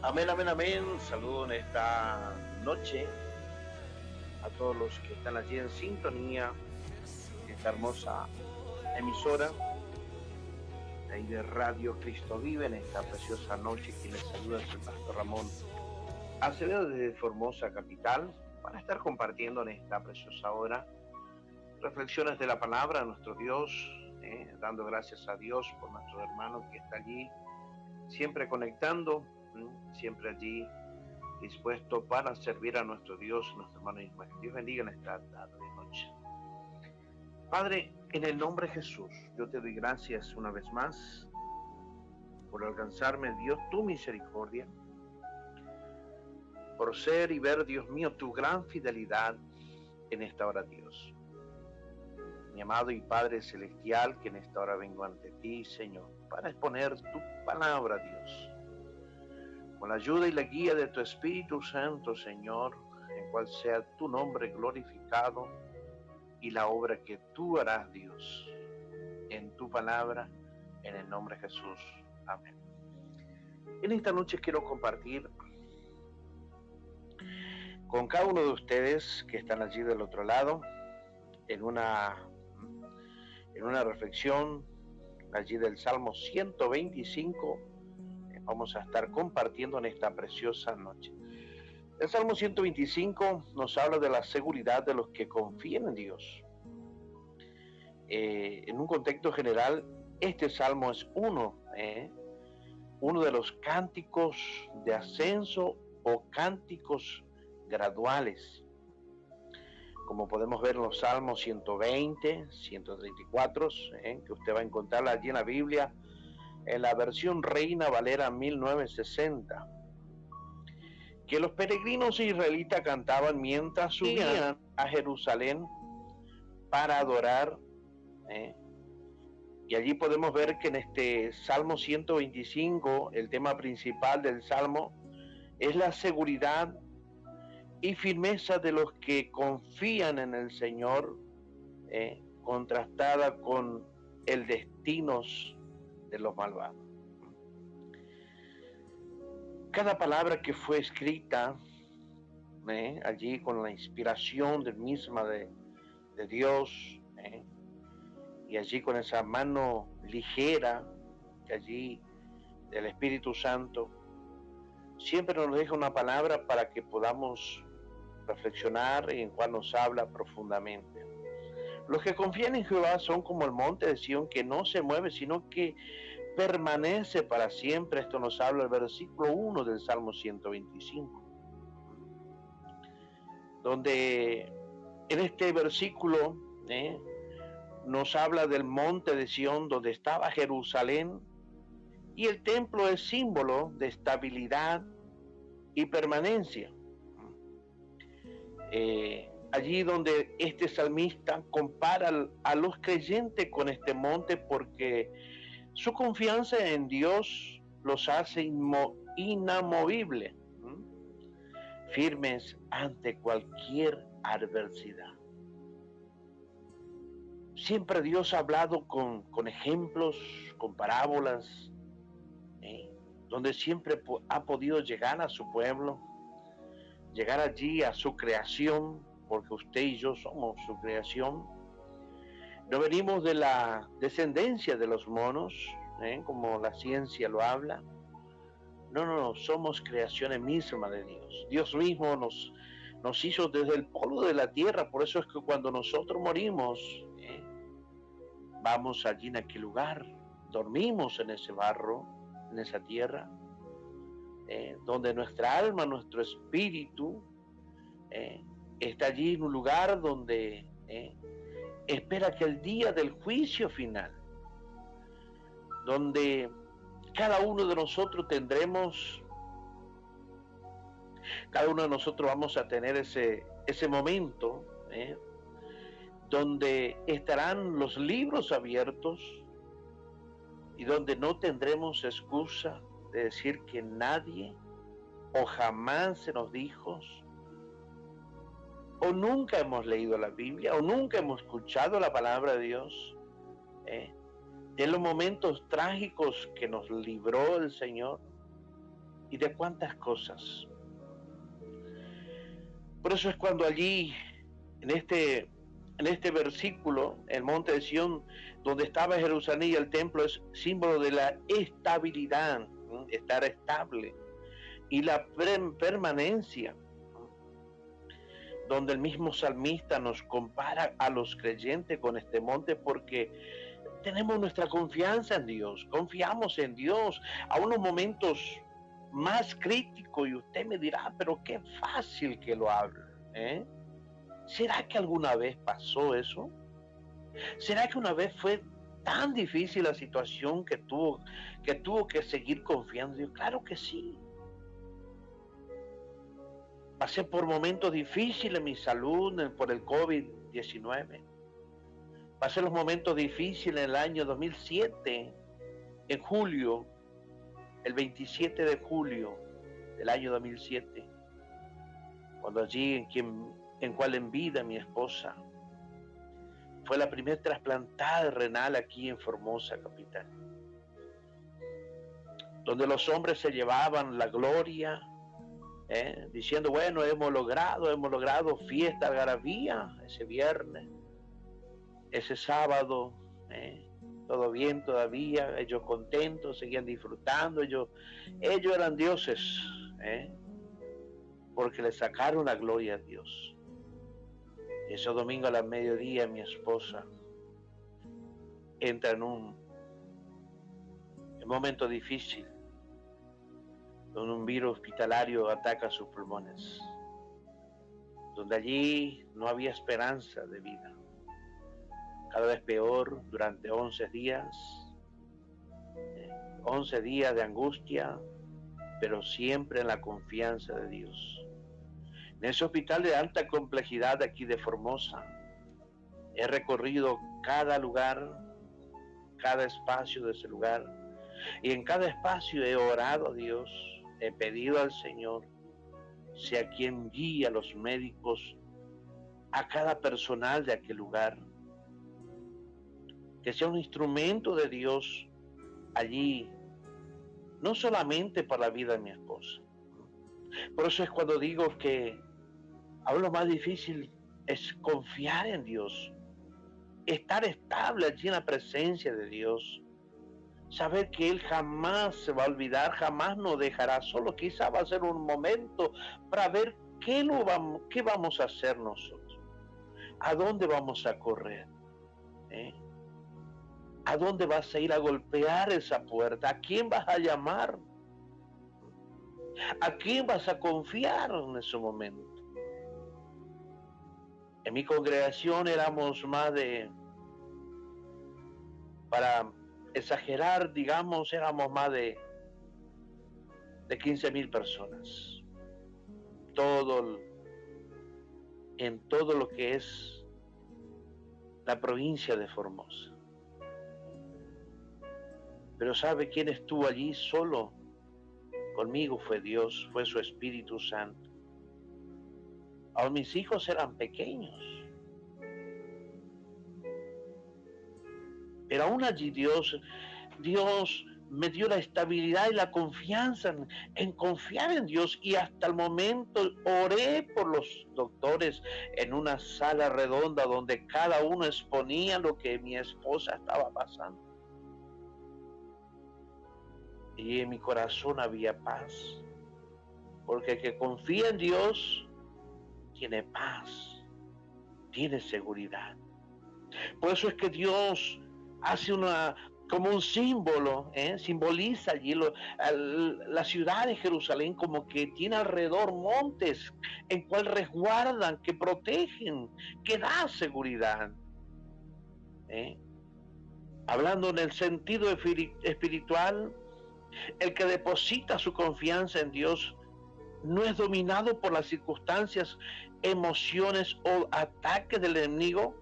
Amén, amén, amén. Saludo en esta noche a todos los que están allí en sintonía, en esta hermosa emisora de ahí de Radio Cristo Vive, en esta preciosa noche. Quien les saluda es el pastor Ramón Acevedo desde Formosa Capital, para estar compartiendo en esta preciosa hora reflexiones de la palabra de nuestro Dios, dando gracias a Dios por nuestro hermano que está allí, siempre conectando, siempre allí dispuesto para servir a nuestro Dios, nuestro hermano Ismael. Dios bendiga en esta tarde, noche. Padre, en el nombre de Jesús, yo te doy gracias una vez más por alcanzarme, Dios, tu misericordia, por ser y ver, Dios mío, tu gran fidelidad en esta hora, Dios. Mi amado y Padre Celestial, que en esta hora vengo ante ti, Señor, para exponer tu palabra, Dios, con la ayuda y la guía de tu Espíritu Santo, Señor, en cual sea tu nombre glorificado y la obra que tú harás, Dios, en tu palabra, en el nombre de Jesús. Amén. En esta noche quiero compartir con cada uno de ustedes que están allí del otro lado, en una reflexión allí del Salmo 125, vamos a estar compartiendo en esta preciosa noche. El Salmo 125 nos habla de la seguridad de los que confían en Dios. En un contexto general, este salmo es uno de los cánticos de ascenso o cánticos graduales, como podemos ver en los salmos 120, 134, que usted va a encontrar allí en la Biblia, en la versión Reina Valera 1960, que los peregrinos israelitas cantaban mientras subían a Jerusalén para adorar. Y allí podemos ver que en este Salmo 125, el tema principal del Salmo es la seguridad y firmeza de los que confían en el Señor, contrastada con el destino de los malvados. Cada palabra que fue escrita allí con la inspiración misma de Dios, y allí con esa mano ligera que allí del Espíritu Santo, siempre nos deja una palabra para que podamos reflexionar y en cual nos habla profundamente. Los que confían en Jehová son como el monte de Sión, que no se mueve, sino que permanece para siempre. Esto nos habla el versículo 1 del Salmo 125, donde en este versículo nos habla del monte de Sión, donde estaba Jerusalén, y el templo es símbolo de estabilidad y permanencia. Allí donde este salmista compara a los creyentes con este monte, porque su confianza en Dios los hace inamovibles, firmes ante cualquier adversidad. Siempre Dios ha hablado con ejemplos, con parábolas, donde siempre ha podido llegar a su pueblo, llegar allí a su creación, porque usted y yo somos su creación. No venimos de la descendencia de los monos, como la ciencia lo habla. No, somos creaciones mismas de Dios. Dios mismo nos hizo desde el polvo de la tierra. Por eso es que cuando nosotros morimos, vamos allí en aquel lugar, dormimos en ese barro, en esa tierra, donde nuestra alma, nuestro espíritu, está allí en un lugar donde espera que el día del juicio final, donde cada uno de nosotros vamos a tener ese momento, donde estarán los libros abiertos y donde no tendremos excusa de decir que nadie o jamás se nos dijo, o nunca hemos leído la Biblia, o nunca hemos escuchado la palabra de Dios, de los momentos trágicos que nos libró el Señor, y de cuántas cosas. Por eso es cuando allí, en este versículo, el monte de Sión, donde estaba Jerusalén y el templo, es símbolo de la estabilidad, estar estable, y la permanencia, donde el mismo salmista nos compara a los creyentes con este monte, porque tenemos nuestra confianza en Dios, confiamos en Dios a unos momentos más críticos, y usted me dirá, pero qué fácil que lo hable, ¿eh? ¿Será que alguna vez pasó eso? ¿Será que una vez fue tan difícil la situación que tuvo que seguir confiando en Dios? Claro que sí. Pasé por momentos difíciles en mi salud por el COVID-19. Pasé los momentos difíciles en el año 2007, en julio, el 27 de julio del año 2007, cuando allí en cual en vida mi esposa fue la primera trasplantada renal aquí en Formosa, capital, donde los hombres se llevaban la gloria, diciendo, bueno, hemos logrado fiesta, algarabía, ese viernes, ese sábado, todo bien todavía, ellos contentos, seguían disfrutando, ellos eran dioses, porque le sacaron la gloria a Dios. Ese domingo a la mediodía mi esposa entra en un momento difícil, donde un virus hospitalario ataca sus pulmones, donde allí no había esperanza de vida. Cada vez peor durante 11 días, 11 días de angustia, pero siempre en la confianza de Dios. En ese hospital de alta complejidad aquí de Formosa, he recorrido cada lugar, cada espacio de ese lugar, y en cada espacio he orado a Dios, he pedido al Señor, sea quien guíe a los médicos, a cada personal de aquel lugar, que sea un instrumento de Dios allí, no solamente para la vida de mi esposa. Por eso es cuando digo que aún lo más difícil es confiar en Dios, estar estable allí en la presencia de Dios, saber que Él jamás se va a olvidar, jamás nos dejará solo. Quizá va a ser un momento para ver qué vamos a hacer nosotros, a dónde vamos a correr, a dónde vas a ir a golpear esa puerta, a quién vas a llamar, a quién vas a confiar en ese momento. En mi congregación éramos para exagerar, digamos, éramos más de 15,000 personas. En todo lo que es la provincia de Formosa. Pero ¿sabe quién estuvo allí solo? Conmigo fue Dios, fue su Espíritu Santo. Aún mis hijos eran pequeños. Pero aún allí Dios me dio la estabilidad y la confianza en confiar en Dios, y hasta el momento oré por los doctores en una sala redonda donde cada uno exponía lo que mi esposa estaba pasando. Y en mi corazón había paz, porque el que confía en Dios tiene paz, tiene seguridad. Por eso es que Dios hace como un símbolo, simboliza allí la ciudad de Jerusalén, como que tiene alrededor montes en cual resguardan, que protegen, que da seguridad. Hablando en el sentido espiritual, el que deposita su confianza en Dios no es dominado por las circunstancias, emociones o ataques del enemigo.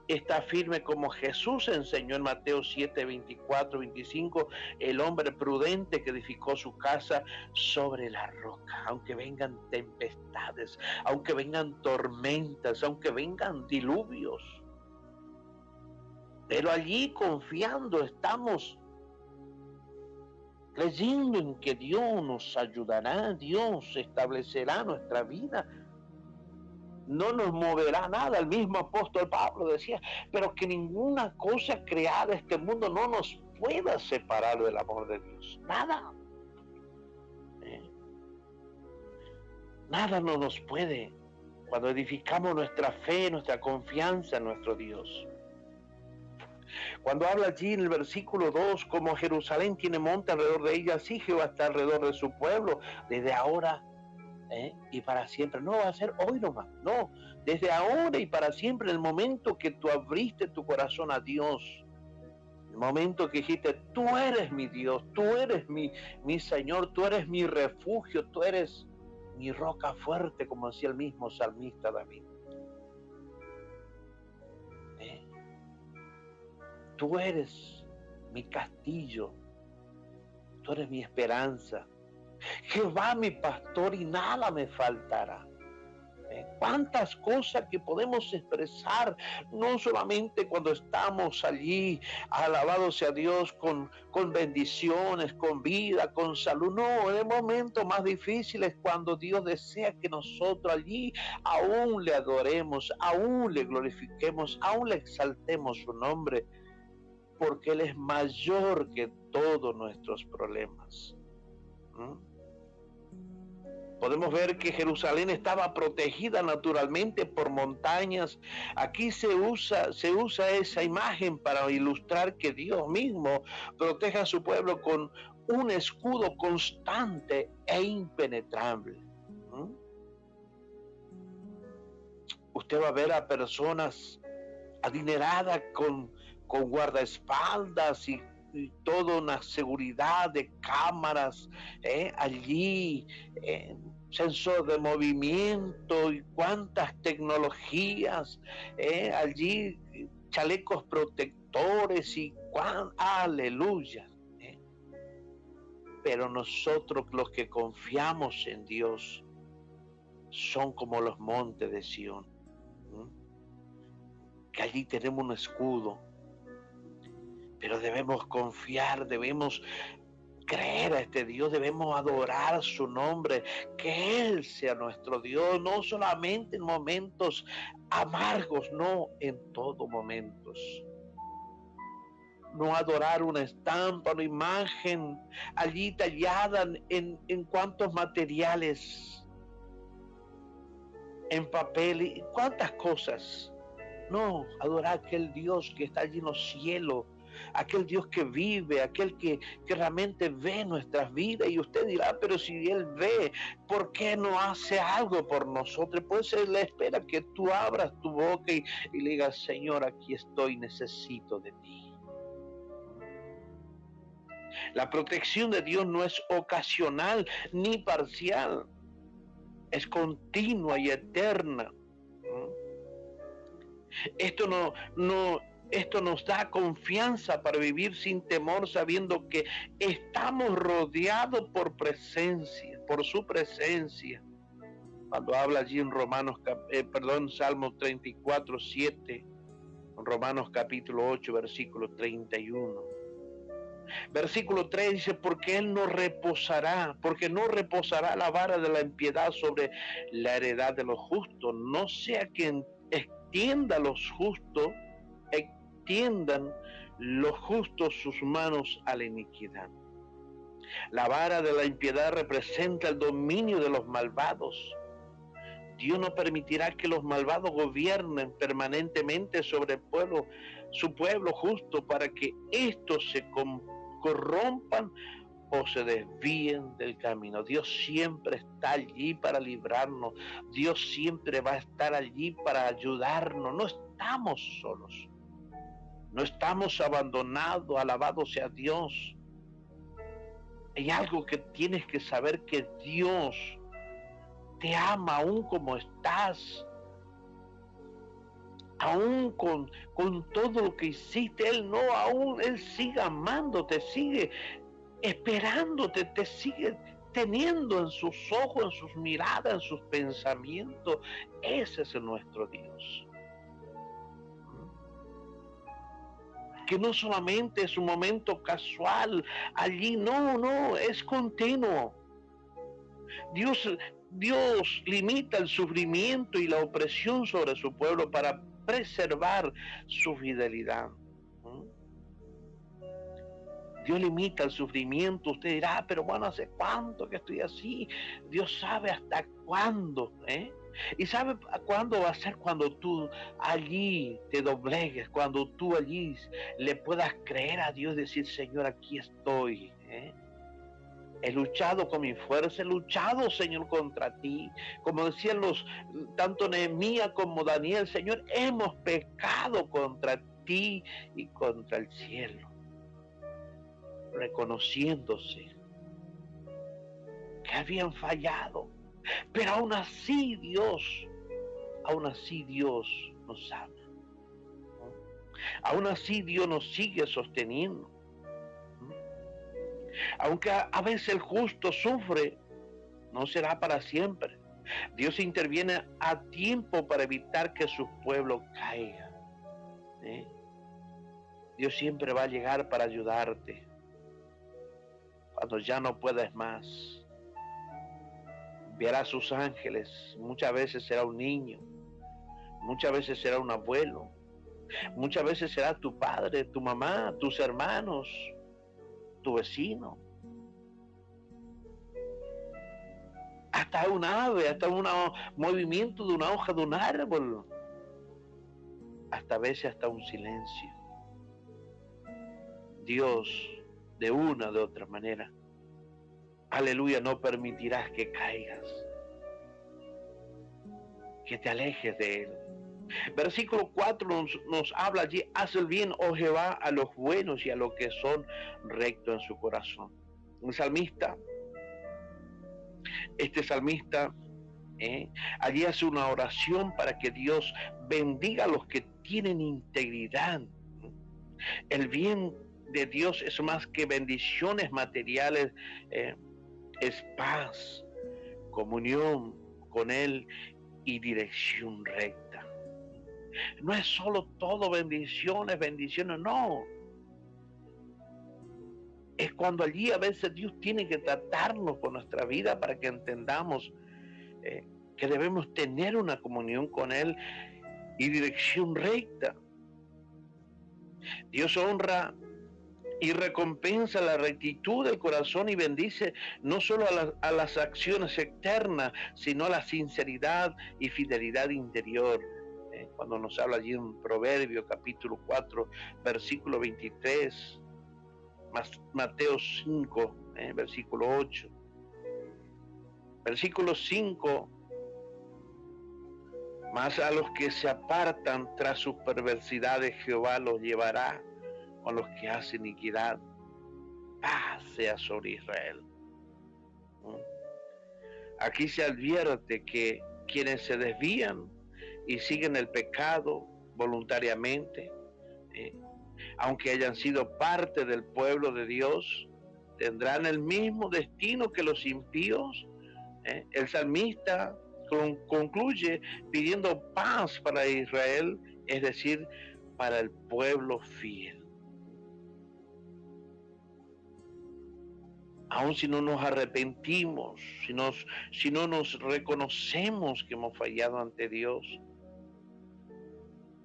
Está firme como Jesús enseñó en Mateo 7, 24, 25, el hombre prudente que edificó su casa sobre la roca. Aunque vengan tempestades, aunque vengan tormentas, aunque vengan diluvios, pero allí confiando estamos creyendo en que Dios nos ayudará, Dios establecerá nuestra vida, no nos moverá nada. El mismo apóstol Pablo decía, pero que ninguna cosa creada en este mundo no nos pueda separar del amor de Dios. Nada. Nada no nos puede cuando edificamos nuestra fe, nuestra confianza en nuestro Dios. Cuando habla allí en el versículo 2, como Jerusalén tiene monte alrededor de ella, así Jehová está alrededor de su pueblo, desde ahora y para siempre. No va a ser hoy nomás, no, desde ahora y para siempre, el momento que tú abriste tu corazón a Dios, el momento que dijiste, tú eres mi Dios, tú eres mi Señor, tú eres mi refugio, tú eres mi roca fuerte, como decía el mismo salmista David. Tú eres mi castillo, tú eres mi esperanza. Jehová mi pastor y nada me faltará. Cuántas cosas que podemos expresar, no solamente cuando estamos allí, alabado sea Dios, con bendiciones, con vida, con salud, no, en el momento más difícil es cuando Dios desea que nosotros allí aún le adoremos, aún le glorifiquemos, aún le exaltemos su nombre, porque Él es mayor que todos nuestros problemas. Podemos ver que Jerusalén estaba protegida naturalmente por montañas. Aquí se usa esa imagen para ilustrar que Dios mismo protege a su pueblo con un escudo constante e impenetrable. Usted va a ver a personas adineradas con guardaespaldas y toda una seguridad de cámaras allí, sensor de movimiento y cuántas tecnologías allí, chalecos protectores y aleluya. Pero nosotros los que confiamos en Dios son como los montes de Sión, que allí tenemos un escudo. Pero debemos confiar, debemos creer a este Dios, debemos adorar su nombre, que Él sea nuestro Dios, no solamente en momentos amargos, no, en todos momentos. No adorar una estampa, una imagen allí tallada en cuantos materiales, en papel y cuántas cosas. No, adorar a aquel Dios que está allí en los cielos, aquel Dios que vive, aquel que realmente ve nuestras vidas. Y usted dirá, pero si Él ve, ¿por qué no hace algo por nosotros? Pues Él espera que tú abras tu boca y le digas, Señor, aquí estoy, necesito de ti. La protección de Dios no es ocasional ni parcial, es continua y eterna. Esto nos da confianza para vivir sin temor, sabiendo que estamos rodeados por su presencia. Cuando habla allí en Salmo 34, 7, Romanos capítulo 8, versículo 31. Versículo 3 dice, porque no reposará la vara de la impiedad sobre la heredad de los justos, no sea que extiendan los justos sus manos a la iniquidad. La vara de la impiedad representa el dominio de los malvados. Dios no permitirá que los malvados gobiernen permanentemente sobre su pueblo justo, para que estos se corrompan o se desvíen del camino. Dios siempre está allí para librarnos. Dios siempre va a estar allí para ayudarnos. No estamos solos. No estamos abandonados. Alabado sea Dios. Hay algo que tienes que saber, que Dios te ama aún como estás. Aún con todo lo que hiciste, Él sigue amándote, sigue esperándote, te sigue teniendo en sus ojos, en sus miradas, en sus pensamientos. Ese es nuestro Dios. que no solamente es un momento casual allí, no, es continuo. Dios limita el sufrimiento y la opresión sobre su pueblo para preservar su fidelidad. Dios limita el sufrimiento. Usted dirá, pero bueno, ¿hace cuánto que estoy así? Dios sabe hasta cuándo, y sabe cuándo va a ser, cuando tú allí te doblegues, cuando tú allí le puedas creer a Dios y decir, Señor, aquí estoy, He luchado con mi fuerza, he luchado, Señor, contra ti. Como decían tanto Nehemías como Daniel, Señor, hemos pecado contra ti y contra el cielo. Reconociéndose que habían fallado. Pero aún así Dios nos ama. Aún así Dios nos sigue sosteniendo. Aunque a veces el justo sufre, no será para siempre. Dios interviene a tiempo para evitar que su pueblo caiga. Dios siempre va a llegar para ayudarte cuando ya no puedes más. Enviará a sus ángeles. Muchas veces será un niño, muchas veces será un abuelo, muchas veces será tu padre, tu mamá, tus hermanos, tu vecino, hasta un ave, hasta un movimiento de una hoja de un árbol, hasta a veces hasta un silencio. Dios, de una de otra manera, aleluya, no permitirás que caigas, que te alejes de Él. Versículo 4 nos habla allí, haz el bien, oh Jehová, a los buenos y a los que son rectos en su corazón. Un salmista, este salmista, allí hace una oración para que Dios bendiga a los que tienen integridad. El bien de Dios es más que bendiciones materiales, es paz, comunión con Él y dirección recta. No es solo todo bendiciones, no. Es cuando allí a veces Dios tiene que tratarnos con nuestra vida para que entendamos que debemos tener una comunión con Él y dirección recta. Dios honra y recompensa la rectitud del corazón y bendice no solo a las acciones externas, sino a la sinceridad y fidelidad interior. Cuando nos habla allí en Proverbios capítulo 4, versículo 23, Mateo 5, versículo 8. Versículo 5, mas a los que se apartan tras sus perversidades, Jehová los llevará, con los que hacen iniquidad, paz sea sobre Israel. Aquí se advierte que quienes se desvían y siguen el pecado voluntariamente, aunque hayan sido parte del pueblo de Dios, tendrán el mismo destino que los impíos. El salmista concluye pidiendo paz para Israel, es decir, para el pueblo fiel. Aun si no nos arrepentimos, si no nos reconocemos que hemos fallado ante Dios,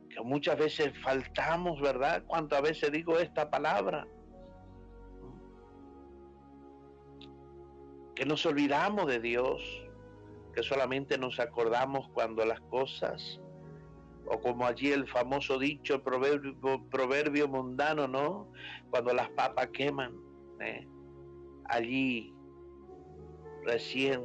que muchas veces faltamos, ¿verdad? ¿Cuántas veces digo esta palabra? Que nos olvidamos de Dios, que solamente nos acordamos cuando las cosas, o como allí el famoso dicho, proverbio mundano, ¿no? Cuando las papas queman, allí recién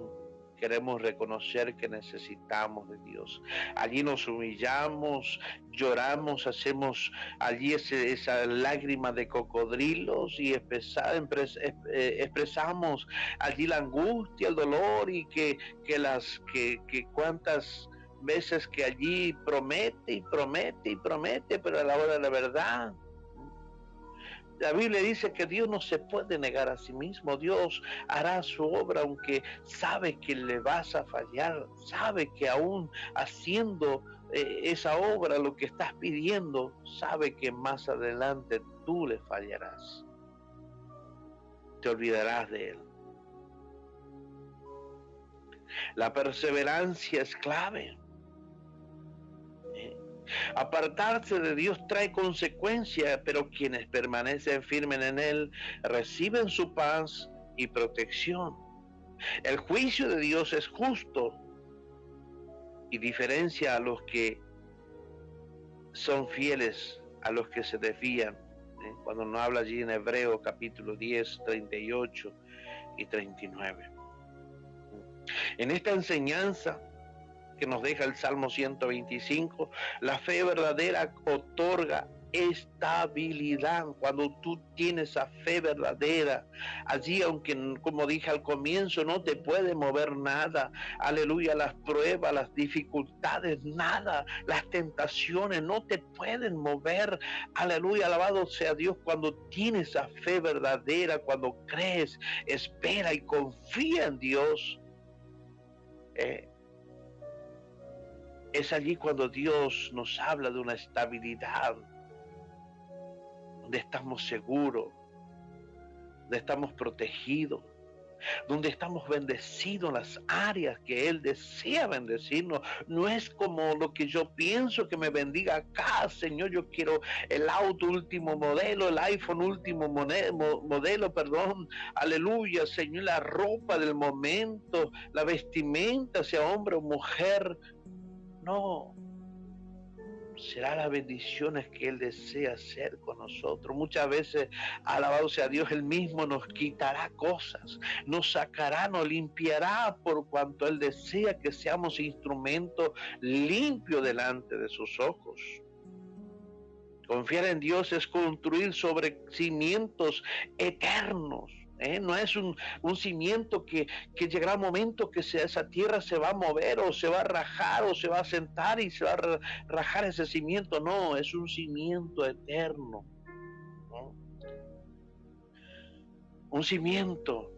queremos reconocer que necesitamos de Dios. Allí nos humillamos, lloramos, hacemos allí esa lágrima de cocodrilos y expresamos allí la angustia, el dolor y que cuántas veces que allí promete, pero a la hora de la verdad, la Biblia dice que Dios no se puede negar a sí mismo. Dios hará su obra aunque sabe que le vas a fallar, sabe que aún haciendo esa obra, lo que estás pidiendo, sabe que más adelante tú le fallarás. Te olvidarás de él. La perseverancia es clave. Apartarse de Dios trae consecuencias, pero quienes permanecen firmes en Él reciben su paz y protección. El juicio de Dios es justo y diferencia a los que son fieles, a los que se desvían. Cuando nos habla allí en Hebreos capítulo 10, 38 y 39. En esta enseñanza que nos deja el Salmo 125, la fe verdadera otorga estabilidad. Cuando tú tienes esa fe verdadera, allí, aunque como dije al comienzo, no te puede mover nada, aleluya, las pruebas, las dificultades, nada, las tentaciones no te pueden mover, aleluya, alabado sea Dios. Cuando tienes esa fe verdadera, cuando crees, espera y confía en Dios, es allí cuando Dios nos habla de una estabilidad, donde estamos seguros, donde estamos protegidos, donde estamos bendecidos en las áreas que Él desea bendecirnos. No es como lo que yo pienso que me bendiga acá, Señor, yo quiero el auto último modelo, el iPhone último modelo, perdón, aleluya, Señor, la ropa del momento, la vestimenta, sea hombre o mujer. No, será las bendiciones que Él desea hacer con nosotros. Muchas veces, alabado sea Dios, Él mismo nos quitará cosas, nos sacará, nos limpiará, por cuanto Él desea que seamos instrumentos limpios delante de sus ojos. Confiar en Dios es construir sobre cimientos eternos. No es un cimiento que llegará un momento que esa tierra se va a mover o se va a rajar o se va a sentar y se va a rajar ese cimiento. No, es un cimiento eterno, ¿no? Un cimiento.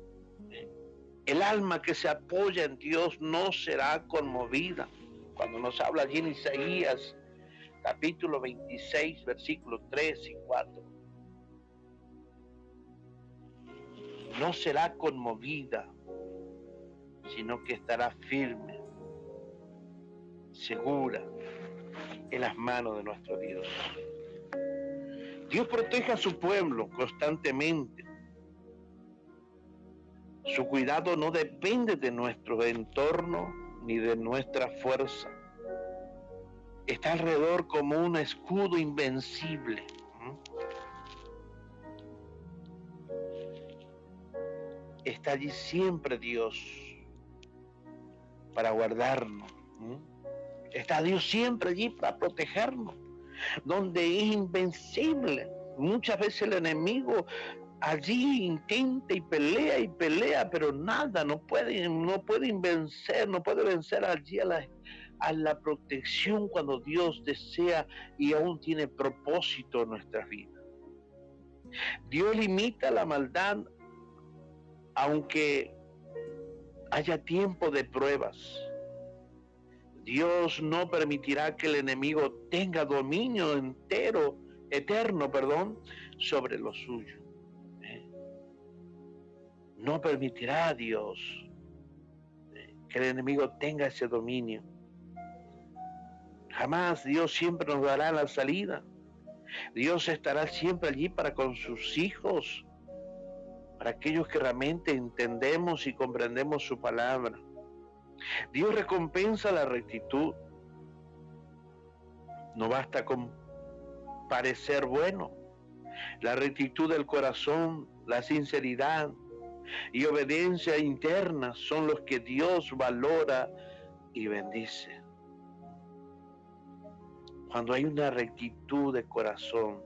El alma que se apoya en Dios no será conmovida. Cuando nos habla allí en Isaías capítulo 26, versículos 3 y 4. No será conmovida, sino que estará firme, segura en las manos de nuestro Dios. Dios protege a su pueblo constantemente. Su cuidado no depende de nuestro entorno ni de nuestra fuerza. Está alrededor como un escudo invencible. Está allí siempre Dios para guardarnos. Está Dios siempre allí para protegernos, donde es invencible. Muchas veces el enemigo allí intenta y pelea, pero nada, no puede vencer, no puede vencer allí a la protección cuando Dios desea y aún tiene propósito en nuestras vidas. Dios limita la maldad aunque haya tiempo de pruebas. Dios no permitirá que el enemigo tenga dominio eterno, sobre lo suyo. No permitirá a Dios que el enemigo tenga ese dominio. Jamás. Dios siempre nos dará la salida. Dios estará siempre allí para con sus hijos, para aquellos que realmente entendemos y comprendemos su palabra. Dios recompensa la rectitud. No basta con parecer bueno. La rectitud del corazón, la sinceridad y obediencia interna son los que Dios valora y bendice. Cuando hay una rectitud de corazón,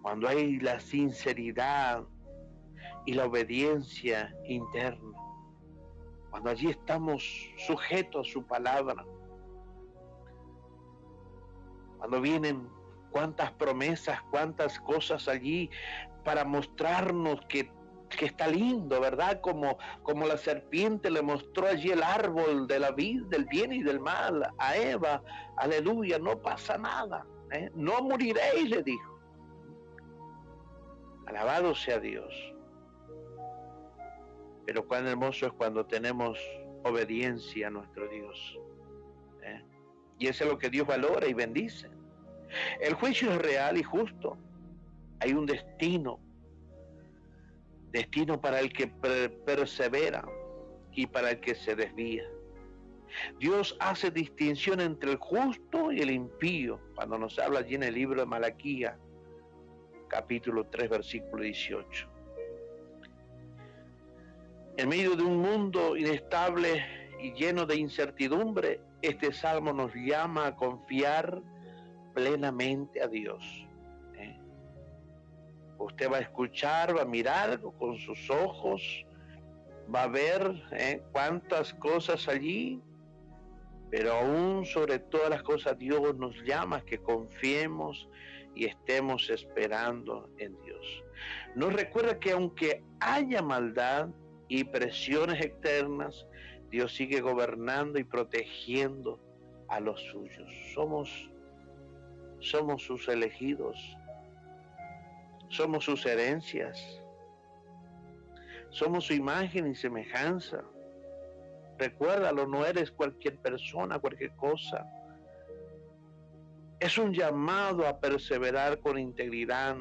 cuando hay la sinceridad y la obediencia interna, cuando allí estamos sujetos a su palabra, cuando vienen cuántas promesas, cuántas cosas allí para mostrarnos que que está lindo, ¿verdad? Como la serpiente le mostró allí el árbol de la vida, del bien y del mal a Eva. Aleluya, no pasa nada, ¿eh? No moriréis, le dijo. Alabado sea Dios. Pero cuán hermoso es cuando tenemos obediencia a nuestro Dios, ¿eh? Y eso es lo que Dios valora y bendice. El juicio es real y justo. Hay un destino para el que persevera y para el que se desvía. Dios hace distinción entre el justo y el impío, cuando nos habla allí en el libro de Malaquías, capítulo 3, versículo 18. En medio de un mundo inestable y lleno de incertidumbre, este salmo nos llama a confiar plenamente a Dios. Usted va a escuchar, va a mirar con sus ojos, va a ver cuántas cosas allí, pero aún sobre todas las cosas Dios nos llama a que confiemos y estemos esperando en Dios. Nos recuerda que aunque haya maldad y presiones externas, Dios sigue gobernando y protegiendo a los suyos. Somos sus elegidos. Somos sus herencias, somos su imagen y semejanza. Recuérdalo, no eres cualquier persona, cualquier cosa. Es un llamado a perseverar con integridad,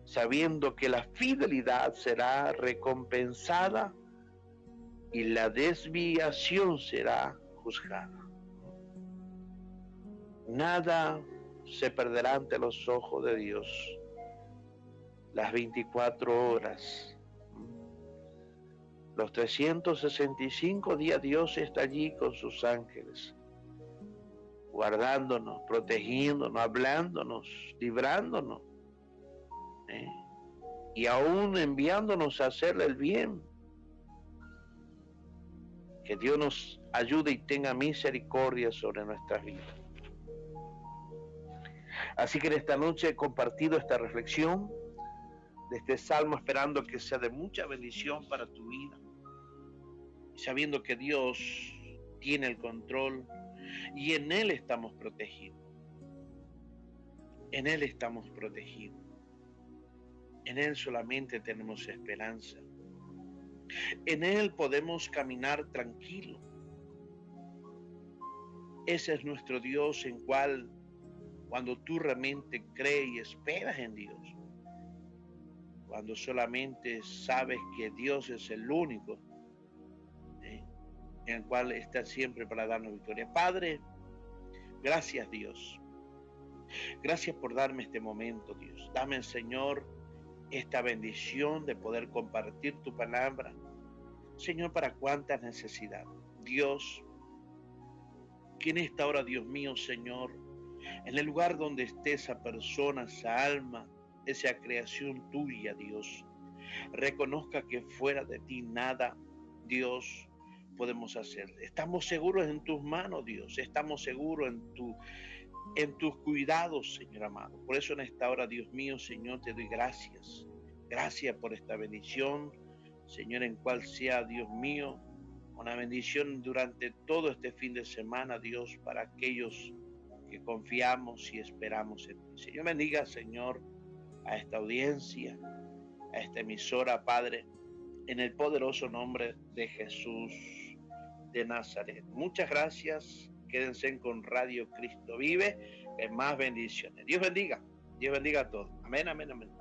sabiendo que la fidelidad será recompensada y la desviación será juzgada. Nada se perderá ante los ojos de Dios. Las 24 horas, los 365 días, Dios está allí con sus ángeles, guardándonos, protegiéndonos, hablándonos, librándonos, y aún enviándonos a hacerle el bien. Que Dios nos ayude y tenga misericordia sobre nuestras vidas. Así que en esta noche he compartido esta reflexión de este salmo, esperando que sea de mucha bendición para tu vida, sabiendo que Dios tiene el control y en Él estamos protegidos. En Él estamos protegidos. En Él solamente tenemos esperanza. En Él podemos caminar tranquilo. Ese es nuestro Dios, en cual cuando tú realmente crees y esperas en Dios, cuando solamente sabes que Dios es el único en el cual está siempre para darnos victoria. Padre, gracias Dios. Gracias por darme este momento, Dios. Dame, Señor, esta bendición de poder compartir tu palabra. Señor, para cuántas necesidades. Dios, que en esta hora, Dios mío, Señor, en el lugar donde esté esa persona, esa alma, esa creación tuya, Dios, reconozca que fuera de ti nada, Dios, podemos hacer. Estamos seguros en tus manos, Dios. Estamos seguros en tus cuidados, Señor amado. Por eso en esta hora, Dios mío, Señor, te doy gracias. Gracias por esta bendición, Señor, en cual sea, Dios mío, una bendición durante todo este fin de semana, Dios, para aquellos que confiamos y esperamos en ti. Señor, bendiga, Señor, a esta audiencia, a esta emisora, Padre, en el poderoso nombre de Jesús de Nazaret. Muchas gracias. Quédense con Radio Cristo Vive, en más bendiciones. Dios bendiga a todos. Amén, amén, amén.